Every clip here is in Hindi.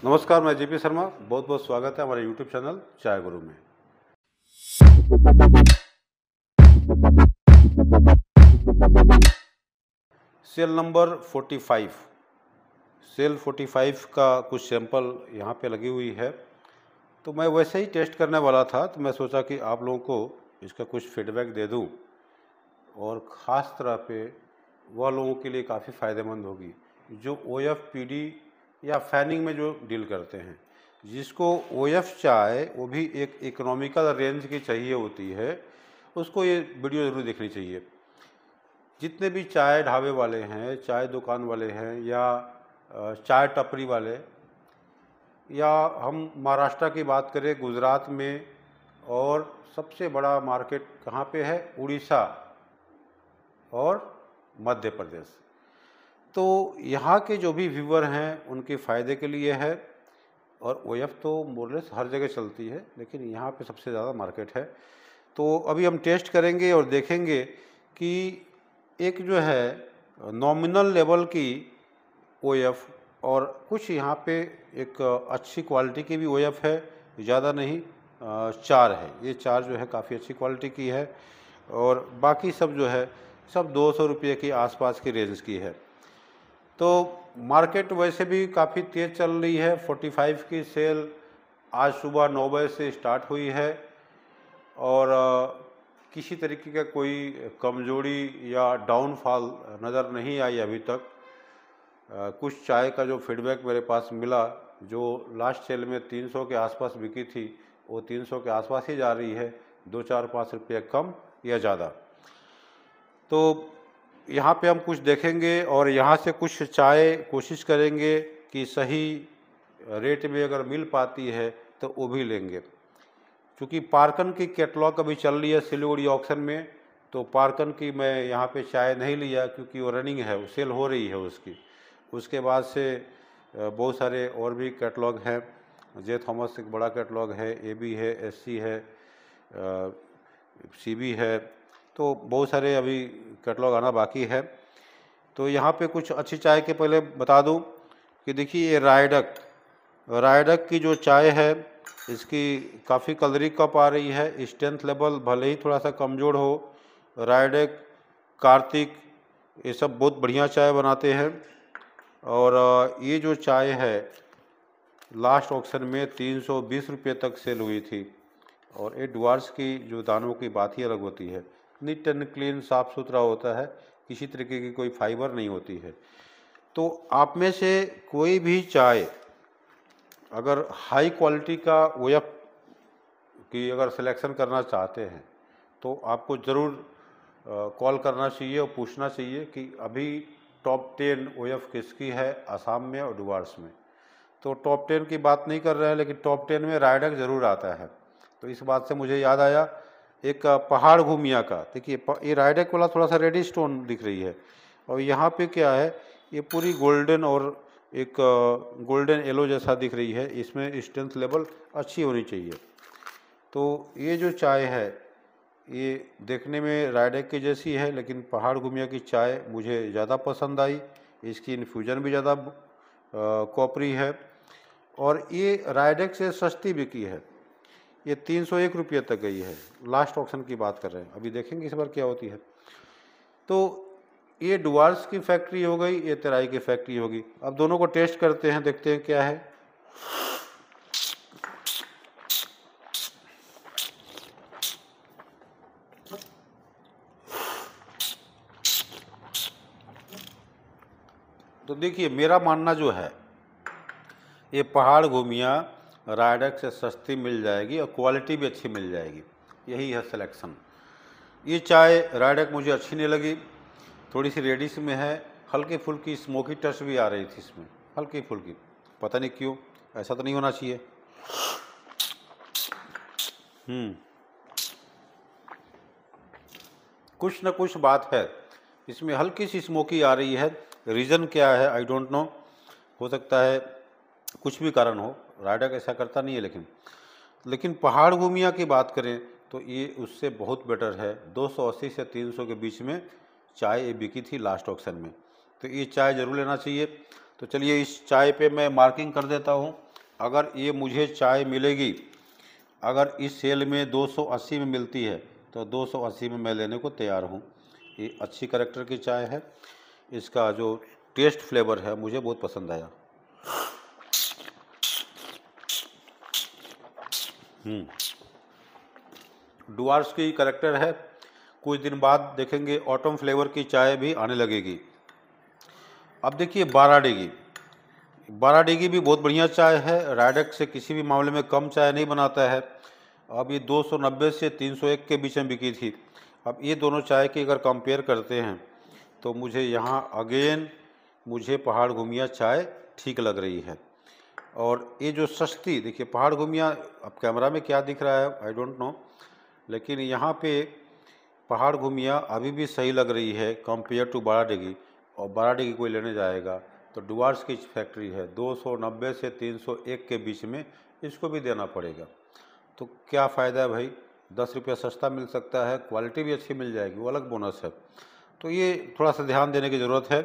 नमस्कार, मैं जेपी शर्मा। बहुत बहुत स्वागत है हमारे यूट्यूब चैनल चाय गुरु में। सेल नंबर 45, सेल 45 का कुछ सैंपल यहाँ पे लगी हुई है। तो मैं वैसे ही टेस्ट करने वाला था, तो मैं सोचा कि आप लोगों को इसका कुछ फीडबैक दे दूँ, और ख़ास तरह पे वह लोगों के लिए काफ़ी फ़ायदेमंद होगी जो OFPD या फैनिंग में जो डील करते हैं। जिसको OF चाय वो भी एक इकोनॉमिकल रेंज की चाहिए होती है, उसको ये वीडियो ज़रूर देखनी चाहिए। जितने भी चाय ढाबे वाले हैं, चाय दुकान वाले हैं, या चाय टपरी वाले, या हम महाराष्ट्र की बात करें, गुजरात में, और सबसे बड़ा मार्केट कहाँ पे है, उड़ीसा और मध्य प्रदेश। तो यहाँ के जो भी व्यूवर हैं उनके फ़ायदे के लिए है। और OF तो मोरलेस हर जगह चलती है, लेकिन यहाँ पे सबसे ज़्यादा मार्केट है। तो अभी हम टेस्ट करेंगे और देखेंगे कि एक जो है नॉमिनल लेवल की OF, और कुछ यहाँ पे एक अच्छी क्वालिटी की भी OF है, ज़्यादा नहीं, 4 है। ये 4 जो है काफ़ी अच्छी क्वालिटी की है, और बाकी सब जो है सब 200 रुपये के आसपास की रेंज की है। तो मार्केट वैसे भी काफ़ी तेज़ चल रही है। 45 की सेल आज सुबह 9 बजे से स्टार्ट हुई है, और किसी तरीके का कोई कमजोरी या डाउनफॉल नज़र नहीं आई अभी तक। कुछ चाय का जो फीडबैक मेरे पास मिला, जो लास्ट सेल में 300 के आसपास बिकी थी, वो 300 के आसपास ही जा रही है, 2-4-5 रुपये कम या ज़्यादा। तो यहाँ पे हम कुछ देखेंगे और यहाँ से कुछ चाय कोशिश करेंगे कि सही रेट में अगर मिल पाती है तो वो भी लेंगे। क्योंकि पार्कन की कैटलॉग अभी चल रही है सिलीगुड़ी ऑक्शन में, तो पार्कन की मैं यहाँ पे चाय नहीं लिया, क्योंकि वो रनिंग है, वो सेल हो रही है उसकी। उसके बाद से बहुत सारे और भी कैटलॉग हैं। जे थॉमस एक बड़ा कैटलॉग है, AB है, SC है, CB है, तो बहुत सारे अभी कैटलॉग आना बाकी है। तो यहाँ पे कुछ अच्छी चाय के पहले बता दूँ कि देखिए, ये रायडक की जो चाय है, इसकी काफ़ी कलरी कप आ रही है। स्ट्रेंथ लेवल भले ही थोड़ा सा कमज़ोर हो, रायडक, कार्तिक, ये सब बहुत बढ़िया चाय बनाते हैं। और ये जो चाय है लास्ट ऑक्शन में 320 रुपये तक सेल हुई थी। और ये डुआर्स की जो दानों की बात ही अलग होती है। नीट एंड क्लीन, साफ़ सुथरा होता है, किसी तरीके की कोई फाइबर नहीं होती है। तो आप में से कोई भी चाय अगर हाई क्वालिटी का OF की अगर सिलेक्शन करना चाहते हैं, तो आपको ज़रूर कॉल करना चाहिए और पूछना चाहिए कि अभी टॉप 10 OF किसकी है असम में और डुआर्स में। तो टॉप 10 की बात नहीं कर रहे हैं, लेकिन टॉप 10 में रायडक ज़रूर आता है। तो इस बात से मुझे याद आया एक पहाड़ घूमिया का। देखिए, ये रायडक वाला थोड़ा सा रेडी स्टोन दिख रही है, और यहाँ पे क्या है, ये पूरी गोल्डन और एक गोल्डन येलो जैसा दिख रही है। इसमें स्ट्रेंथ लेवल अच्छी होनी चाहिए। तो ये जो चाय है, ये देखने में रायडक की जैसी है, लेकिन पहाड़ घूमिया की चाय मुझे ज़्यादा पसंद आई। इसकी इन्फ्यूजन भी ज़्यादा कॉपरी है, और ये रायडक से सस्ती बिकी है। ये 301 रुपये तक गई है। लास्ट ऑक्शन की बात कर रहे हैं, अभी देखेंगे इस बार क्या होती है। तो ये डुआर्स की फैक्ट्री हो गई, ये तेराई की फैक्ट्री होगी। अब दोनों को टेस्ट करते हैं, देखते हैं क्या है। तो देखिए, मेरा मानना जो है, ये पहाड़ घूमिया रायडक से सस्ती मिल जाएगी और क्वालिटी भी अच्छी मिल जाएगी। यही है सिलेक्शन। ये चाय रायडक मुझे अच्छी नहीं लगी, थोड़ी सी रेडिश में है, हल्की फुल्की स्मोकी टच भी आ रही थी इसमें, हल्की फुल्की। पता नहीं क्यों, ऐसा तो नहीं होना चाहिए। कुछ न कुछ बात है इसमें, हल्की सी स्मोकी आ रही है। रीज़न क्या है आई डोंट नो, हो सकता है कुछ भी कारण हो, रायडक ऐसा करता नहीं है। लेकिन पहाड़ घूमिया की बात करें तो ये उससे बहुत बेटर है। 280 से 300 के बीच में चाय ये बिकी थी लास्ट ऑक्शन में। तो ये चाय ज़रूर लेना चाहिए। तो चलिए, इस चाय पे मैं मार्किंग कर देता हूँ अगर ये मुझे चाय मिलेगी, अगर इस सेल में 280 में मिलती है तो 280 में मैं लेने को तैयार हूँ। ये अच्छी कैरेक्टर की चाय है, इसका जो टेस्ट फ्लेवर है मुझे बहुत पसंद आया। डुआर्स की कैरेक्टर है, कुछ दिन बाद देखेंगे ऑटम फ्लेवर की चाय भी आने लगेगी। अब देखिए 12 डिग्री भी बहुत बढ़िया चाय है, रायडक से किसी भी मामले में कम चाय नहीं बनाता है। अब ये 290 से 301 के बीच में बिकी थी। अब ये दोनों चाय की अगर कंपेयर करते हैं तो मुझे यहाँ अगेन मुझे पहाड़ घुमिया चाय ठीक लग रही है। और ये जो सस्ती, देखिए पहाड़ घुमिया, अब कैमरा में क्या दिख रहा है आई डोंट नो, लेकिन यहाँ पे पहाड़ घुमिया अभी भी सही लग रही है कंपेयर टू 12 डिग्री। और 12 डिग्री कोई लेने जाएगा तो डुआर्स की फैक्ट्री है, 290 से 301 के बीच में इसको भी देना पड़ेगा। तो क्या फ़ायदा है भाई, 10 रुपया सस्ता मिल सकता है, क्वालिटी भी अच्छी मिल जाएगी, वो अलग बोनस है। तो ये थोड़ा सा ध्यान देने की ज़रूरत है।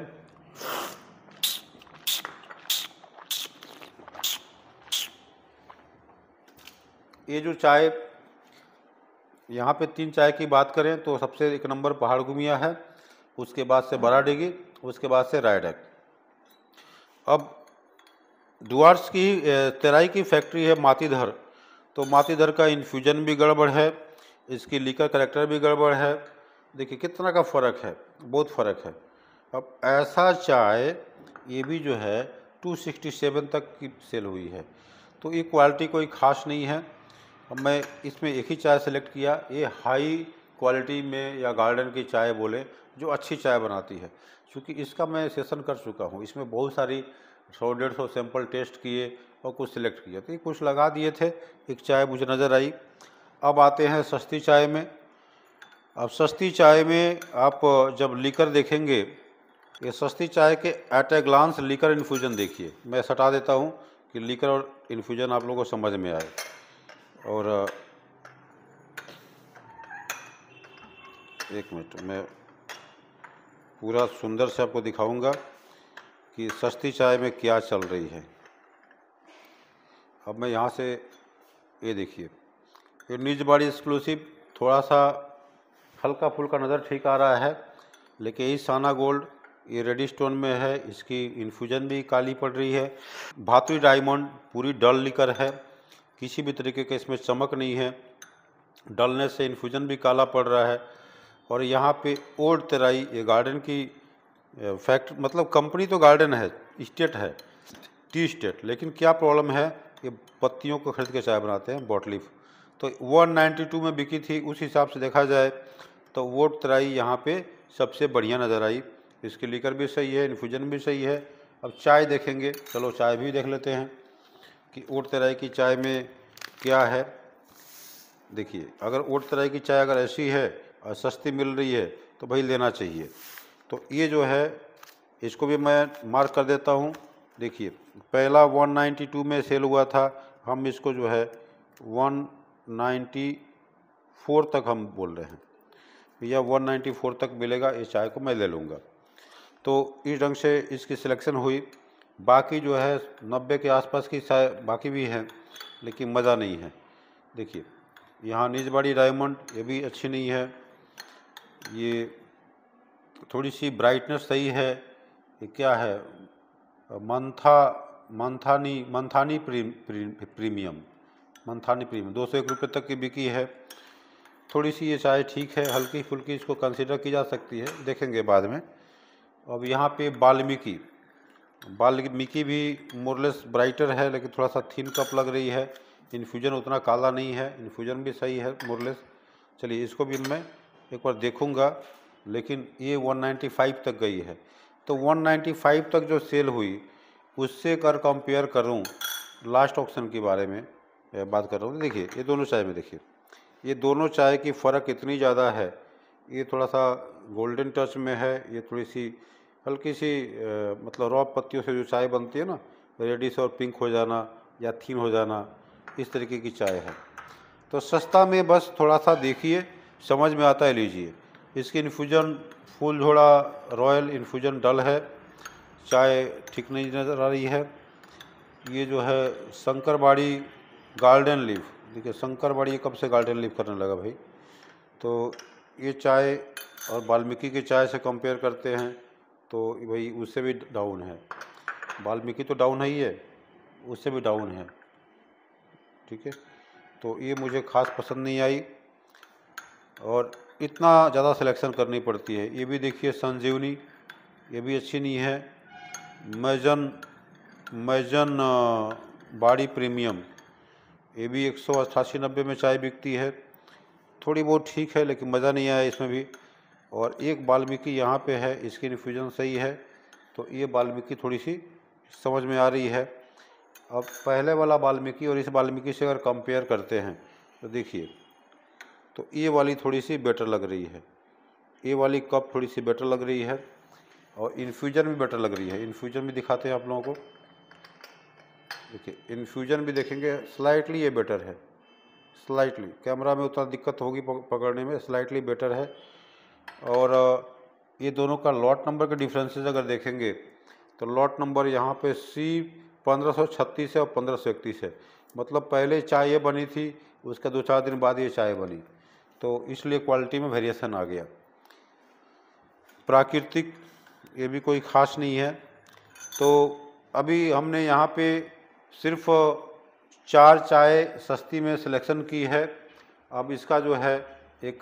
ये जो चाय, यहाँ पे 3 चाय की बात करें तो सबसे एक नंबर पहाड़ घुमिया है, उसके बाद से 12 डिग्री, उसके बाद से रायडक। अब डुआर्स की तेराई की फैक्ट्री है मातीधर, तो मातीधर का इन्फ्यूजन भी गड़बड़ है, इसकी लीकर करेक्टर भी गड़बड़ है। देखिए कितना का फ़र्क है, बहुत फ़र्क है। अब ऐसा चाय ये भी जो है 267 तक की सेल हुई है, तो ये क्वालिटी कोई ख़ास नहीं है। अब मैं इसमें एक ही चाय सेलेक्ट किया, ये हाई क्वालिटी में या गार्डन की चाय बोले जो अच्छी चाय बनाती है, क्योंकि इसका मैं सेशन कर चुका हूँ। इसमें बहुत सारी 100-150 सैंपल टेस्ट किए और कुछ सिलेक्ट किए, तो ये कुछ लगा दिए थे, एक चाय मुझे नज़र आई। अब आते हैं सस्ती चाय में। अब सस्ती चाय में आप जब लीकर देखेंगे, ये सस्ती चाय के at a glance liquor infusion देखिए, मैं सटा देता हूँ कि लीकर और इन्फ्यूजन आप लोगों को समझ में आए। और एक मिनट, मैं पूरा सुंदर से आपको दिखाऊंगा कि सस्ती चाय में क्या चल रही है। अब मैं यहाँ से, ये देखिए, ये निजबाड़ी एक्सक्लूसिव थोड़ा सा हल्का फुल्का नज़र ठीक आ रहा है, लेकिन ये साना गोल्ड ये रेडी स्टोन में है, इसकी इन्फ्यूजन भी काली पड़ रही है। भातुई डायमंड पूरी डल लिकर है, किसी भी तरीके का इसमें चमक नहीं है, डलनेस से इन्फ्यूजन भी काला पड़ रहा है। और यहाँ पे ओल्ड तेराई, ये गार्डन की फैक्ट मतलब कंपनी तो गार्डन है, स्टेट है, टी स्टेट, लेकिन क्या प्रॉब्लम है, ये पत्तियों को खरीद के चाय बनाते हैं, बॉटलीफ। तो 192 में बिकी थी, उस हिसाब से देखा जाए तो ओल्ड तेराई यहाँ पे सबसे बढ़िया नज़र आई। इसकी लीकर भी सही है, इन्फ्यूजन भी सही है। अब चाय देखेंगे, चलो चाय भी देख लेते हैं कि ओट तेराई की चाय में क्या है। देखिए, अगर ओट तेराई की चाय अगर ऐसी है और सस्ती मिल रही है तो भाई लेना चाहिए। तो ये जो है इसको भी मैं मार्क कर देता हूँ। देखिए पहला 192 में सेल हुआ था, हम इसको जो है 194 तक हम बोल रहे हैं, या 194 तक मिलेगा, इस चाय को मैं ले लूँगा। तो इस ढंग से इसकी सिलेक्शन हुई। बाकी जो है 90 के आसपास की चाय बाकी भी हैं, लेकिन मज़ा नहीं है। देखिए यहाँ निजबाड़ी डायमंड, ये भी अच्छी नहीं है, ये थोड़ी सी ब्राइटनेस सही है। ये क्या है, मंथानी प्रीमियम 201 रुपये तक की बिकी है। थोड़ी सी ये चाय ठीक है, हल्की फुल्की इसको कंसीडर की जा सकती है, देखेंगे बाद में। अब यहाँ पे बाल्मीकी भी मोरलेस ब्राइटर है, लेकिन थोड़ा सा थिन कप लग रही है। इन्फ्यूजन उतना काला नहीं है, इन्फ्यूजन भी सही है मोरलेस। चलिए इसको भी मैं एक बार देखूँगा, लेकिन ये 195 तक गई है। तो 195 तक जो सेल हुई उससे अगर कंपेयर करूँ, लास्ट ऑप्शन के बारे में बात कर रहा हूँ, देखिए ये दोनों चाय में, देखिए ये दोनों चाय की फ़र्क इतनी ज़्यादा है। ये थोड़ा सा गोल्डन टच में है, ये थोड़ी सी हल्की सी मतलब रॉ पत्तियों से जो चाय बनती है ना, रेडिश और पिंक हो जाना या थीन हो जाना, इस तरीके की चाय है। तो सस्ता में बस थोड़ा सा देखिए, समझ में आता है लीजिए। इसकी इन्फ्यूजन फूल थोड़ा रॉयल इन्फ्यूजन डल है, चाय ठीक नहीं नज़र आ रही है। ये जो है शंकरबाड़ी गार्डन लीफ, देखिए शंकरबाड़ी कब से गार्डन लीफ करने लगा भाई। तो ये चाय और वाल्मीकि की चाय से कंपेयर करते हैं तो भाई उससे भी डाउन है। वाल्मीकि तो डाउन है ही है, उससे भी डाउन है, ठीक है। तो ये मुझे ख़ास पसंद नहीं आई और इतना ज़्यादा सिलेक्शन करनी पड़ती है। ये भी देखिए संजीवनी, ये भी अच्छी नहीं है। मैजन बाड़ी प्रीमियम, ये भी 188-90 में चाय बिकती है, थोड़ी बहुत ठीक है लेकिन मज़ा नहीं आया इसमें भी। और एक वाल्मीकि यहाँ पे है, इसकी इन्फ्यूज़न सही है, तो ये वाल्मीकि थोड़ी सी समझ में आ रही है। अब पहले वाला वाल्मीकि और इस वाल्मीकि से अगर कंपेयर करते हैं तो देखिए, तो ये वाली थोड़ी सी बेटर लग रही है, ये वाली कप थोड़ी सी बेटर लग रही है और इन्फ्यूजन भी बेटर लग रही है। इन्फ्यूजन भी दिखाते हैं आप लोगों को, देखिए इन्फ्यूजन भी देखेंगे, स्लाइटली ये बेटर है, स्लाइटली। कैमरा में उतना दिक्कत होगी पकड़ने में, स्लाइटली बेटर है। और ये दोनों का लॉट नंबर के डिफरेंसेस अगर देखेंगे तो लॉट नंबर यहाँ पे C1536 है और 1531 है, मतलब पहले चाय ये बनी थी, उसका 2-4 दिन बाद ये चाय बनी, तो इसलिए क्वालिटी में वेरिएशन आ गया। प्राकृतिक, ये भी कोई ख़ास नहीं है। तो अभी हमने यहाँ पे सिर्फ 4 चाय सस्ती में सिलेक्शन की है। अब इसका जो है एक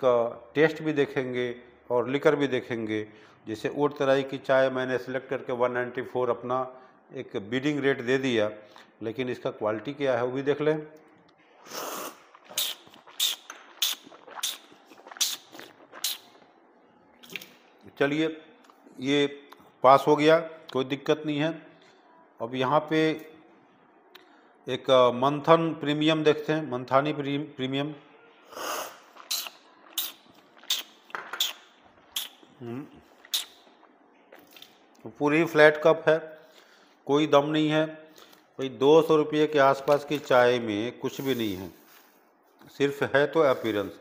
टेस्ट भी देखेंगे और लिकर भी देखेंगे। जैसे ऊट तराई की चाय मैंने सेलेक्ट करके 194 अपना एक बीडिंग रेट दे दिया, लेकिन इसका क्वालिटी क्या है वो भी देख लें। चलिए, ये पास हो गया, कोई दिक्कत नहीं है। अब यहाँ पे एक मंथन प्रीमियम देखते हैं, मंथानी प्रीमियम। पूरी फ्लैट कप है, कोई दम नहीं है भाई। 200 रुपये के आसपास की चाय में कुछ भी नहीं है, सिर्फ है तो अपीयरेंस।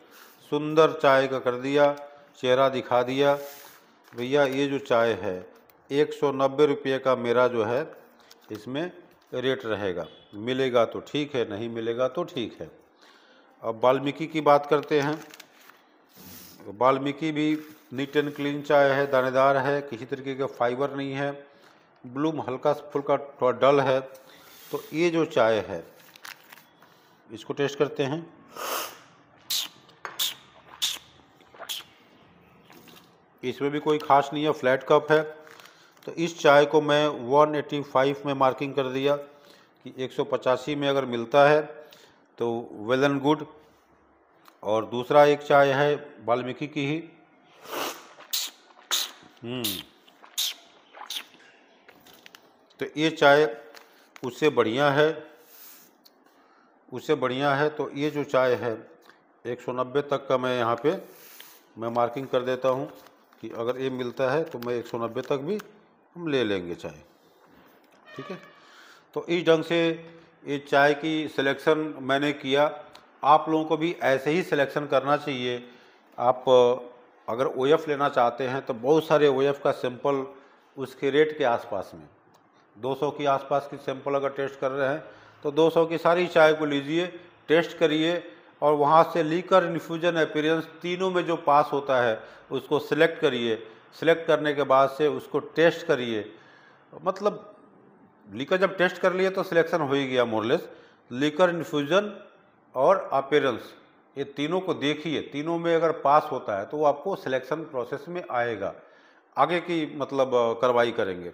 सुंदर चाय का कर दिया, चेहरा दिखा दिया। भैया ये जो चाय है 190 रुपये का मेरा जो है इसमें रेट रहेगा, मिलेगा तो ठीक है, नहीं मिलेगा तो ठीक है। अब वाल्मीकि की बात करते हैं। वाल्मीकि भी नीट एंड क्लीन चाय है, दानेदार है, किसी तरीके का फाइबर नहीं है, ब्लूम हल्का फुल्का थोड़ा डल है। तो ये जो चाय है इसको टेस्ट करते हैं। इसमें भी कोई ख़ास नहीं है, फ्लैट कप है। तो इस चाय को मैं 185 में मार्किंग कर दिया कि 185 में अगर मिलता है तो वेल एंड गुड। और दूसरा एक चाय है वाल्मीकि की ही, तो ये चाय उससे बढ़िया है, उससे बढ़िया है। तो ये जो चाय है 190 तक का मैं यहाँ पे मैं मार्किंग कर देता हूँ कि अगर ये मिलता है तो मैं 190 तक भी हम ले लेंगे चाय, ठीक है। तो इस ढंग से ये चाय की सिलेक्शन मैंने किया। आप लोगों को भी ऐसे ही सिलेक्शन करना चाहिए। आप अगर OF लेना चाहते हैं तो बहुत सारे OF का सैंपल उसके रेट के आसपास में, 200 के आसपास की सैंपल अगर टेस्ट कर रहे हैं तो 200 की सारी चाय को लीजिए, टेस्ट करिए और वहाँ से लीकर, इन्फ्यूजन, अपीयरेंस तीनों में जो पास होता है उसको सिलेक्ट करिए। सिलेक्ट करने के बाद से उसको टेस्ट करिए, मतलब लीकर जब टेस्ट कर लिए तो सिलेक्शन हो ही गया मोरलेस। लीकर, इन्फ्यूजन और अपीयरेंस ये तीनों को देखिए, तीनों में अगर पास होता है तो वो आपको सिलेक्शन प्रोसेस में आएगा, आगे की मतलब कार्रवाई करेंगे।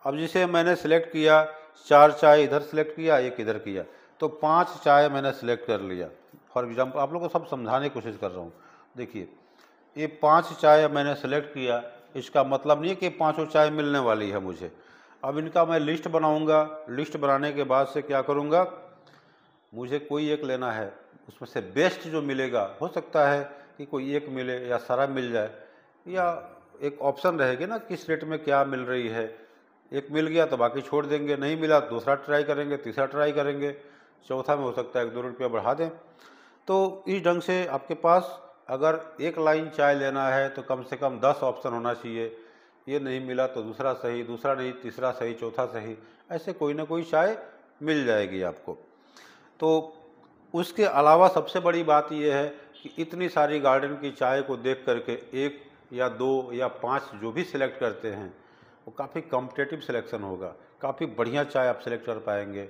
अब जिसे मैंने सेलेक्ट किया, 4 चाय इधर सेलेक्ट किया, 1 इधर किया, तो 5 चाय मैंने सेलेक्ट कर लिया। फॉर एग्जांपल आप लोगों को सब समझाने की कोशिश कर रहा हूँ। देखिए ये 5 चाय मैंने सेलेक्ट किया, इसका मतलब नहीं है कि पाँचों चाय मिलने वाली है मुझे। अब इनका मैं लिस्ट बनाऊँगा, लिस्ट बनाने के बाद से क्या करूँगा, मुझे कोई एक लेना है, उसमें से बेस्ट जो मिलेगा, हो सकता है कि कोई एक मिले या सारा मिल जाए, या एक ऑप्शन रहेगी ना किस रेट में क्या मिल रही है। एक मिल गया तो बाकी छोड़ देंगे, नहीं मिला दूसरा ट्राई करेंगे, तीसरा ट्राई करेंगे, चौथा में हो सकता है 1-2 रुपया बढ़ा दें। तो इस ढंग से आपके पास अगर एक लाइन चाय लेना है तो कम से कम 10 ऑप्शन होना चाहिए। ये नहीं मिला तो दूसरा सही, दूसरा नहीं तीसरा सही, चौथा सही, ऐसे कोई ना कोई चाय मिल जाएगी आपको। तो उसके अलावा सबसे बड़ी बात यह है कि इतनी सारी गार्डन की चाय को देख करके 1 या 2 या 5 जो भी सिलेक्ट करते हैं वो काफ़ी कॉम्पिटिटिव सिलेक्शन होगा, काफ़ी बढ़िया चाय आप सिलेक्ट कर पाएंगे।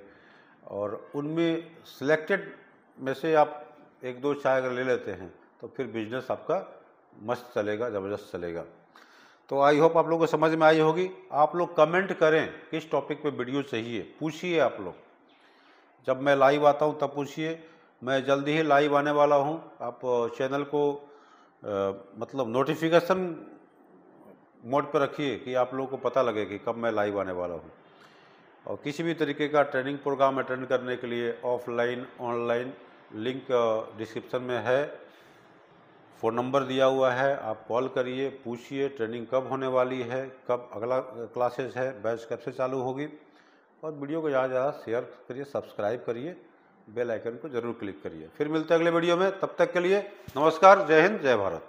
और उनमें सिलेक्टेड में से आप 1-2 चाय अगर ले लेते हैं तो फिर बिजनेस आपका मस्त चलेगा, ज़बरदस्त चलेगा। तो आई होप आप लोगों को समझ में आई होगी। आप लोग कमेंट करें किस टॉपिक पे वीडियो चाहिए, पूछिए आप लोग। जब मैं लाइव आता हूँ तब पूछिए, मैं जल्दी ही लाइव आने वाला हूँ। आप चैनल को मतलब नोटिफिकेशन मोड पर रखिए कि आप लोगों को पता लगे कि कब मैं लाइव आने वाला हूँ। और किसी भी तरीके का ट्रेनिंग प्रोग्राम अटेंड करने के लिए ऑफलाइन ऑनलाइन लिंक डिस्क्रिप्शन में है, फ़ोन नंबर दिया हुआ है, आप कॉल करिए, पूछिए ट्रेनिंग कब होने वाली है, कब अगला क्लासेस है, बैच कब से चालू होगी। और वीडियो को ज़्यादा से ज़्यादा शेयर करिए, सब्सक्राइब करिए, बेल आइकन को ज़रूर क्लिक करिए। फिर मिलते हैं अगले वीडियो में, तब तक के लिए नमस्कार, जय हिंद, जय भारत।